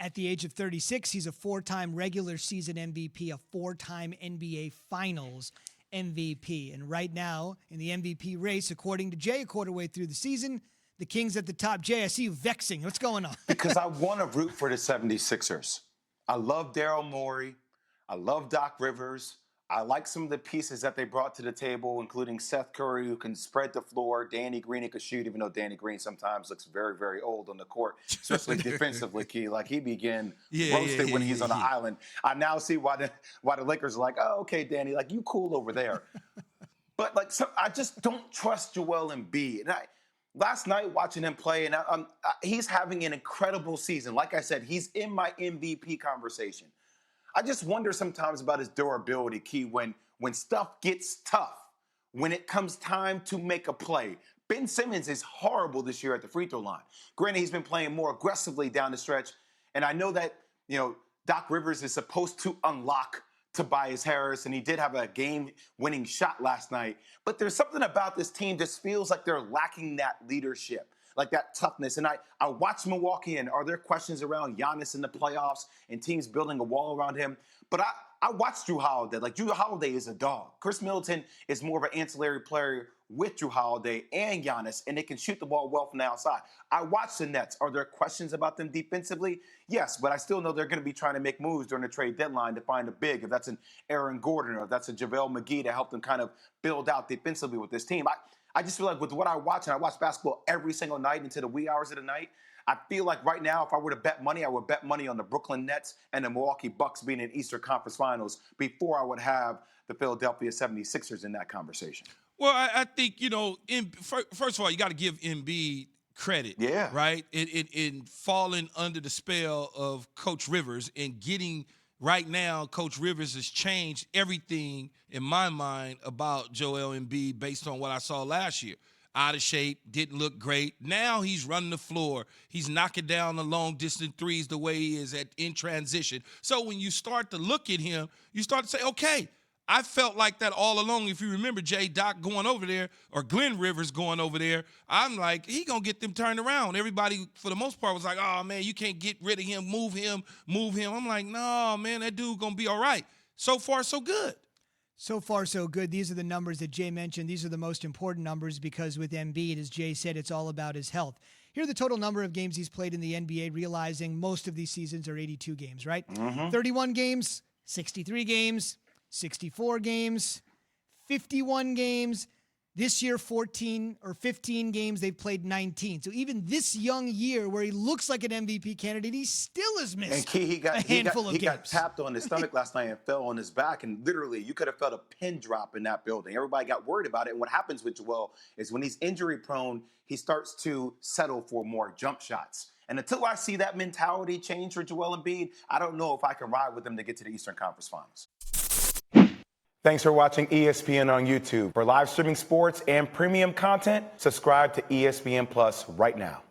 At the age of 36, he's a 4-time regular season MVP, a 4-time NBA Finals MVP. And right now, in the MVP race, according to Jay, a quarter way through the season, the Kings at the top. Jay, I see you vexing. What's going on? Because I want to root for the 76ers. I love Daryl Morey. I love Doc Rivers. I like some of the pieces that they brought to the table, including Seth Curry, who can spread the floor, Danny Green, who can shoot, even though Danny Green sometimes looks very, very old on the court, especially defensively, Key. Like, he began roasted when he's on the island. I now see why the Lakers are like, oh, okay, Danny, like, you cool over there. But, like, I just don't trust Joel Embiid. And last night, watching him play, and he's having an incredible season. Like I said, he's in my MVP conversation. I just wonder sometimes about his durability, Key, when stuff gets tough, when it comes time to make a play. Ben Simmons is horrible this year at the free throw line. Granted, he's been playing more aggressively down the stretch, and I know that, Doc Rivers is supposed to unlock Tobias Harris, and he did have a game-winning shot last night. But there's something about this team that feels like they're lacking that leadership, like that toughness. And I watch Milwaukee, and are there questions around Giannis in the playoffs and teams building a wall around him? But I watched Jrue Holiday. Like, Jrue Holiday is a dog. Chris Middleton is more of an ancillary player with Jrue Holiday and Giannis, and they can shoot the ball well from the outside. I watched the Nets. Are there questions about them defensively? Yes, but I still know they're going to be trying to make moves during the trade deadline to find a big, if that's an Aaron Gordon or if that's a JaVale McGee, to help them kind of build out defensively with this team. I just feel like with what I watch, and I watch basketball every single night into the wee hours of the night, I feel like right now, if I were to bet money, I would bet money on the Brooklyn Nets and the Milwaukee Bucks being in Eastern Conference Finals before I would have the Philadelphia 76ers in that conversation. Well, I think, first of all, you got to give Embiid credit, right? In falling under the spell of Coach Rivers and getting – right now, Coach Rivers has changed everything in my mind about Joel Embiid based on what I saw last year. Out of shape, didn't look great. Now he's running the floor. He's knocking down the long-distance threes the way he is in transition. So when you start to look at him, you start to say, okay, I felt like that all along. If you remember Jay Doc going over there or Glenn Rivers going over there, I'm like, he going to get them turned around. Everybody, for the most part, was like, oh, man, you can't get rid of him, move him. I'm like, no, man, that dude going to be all right. So far, so good. So far, so good. These are the numbers that Jay mentioned. These are the most important numbers because with Embiid, as Jay said, it's all about his health. Here are the total number of games he's played in the NBA, realizing most of these seasons are 82 games, right? 31 games, 63 games, 64 games, 51 games. This year, 14 or 15 games, they've played 19. So even this young year where he looks like an MVP candidate, he still has missed and Key, he got games. tapped on his stomach last night and fell on his back. And literally, you could have felt a pin drop in that building. Everybody got worried about it. And what happens with Joel is when he's injury prone, he starts to settle for more jump shots. And until I see that mentality change for Joel Embiid, I don't know if I can ride with him to get to the Eastern Conference Finals. Thanks for watching ESPN on YouTube. For live streaming sports and premium content, subscribe to ESPN Plus right now.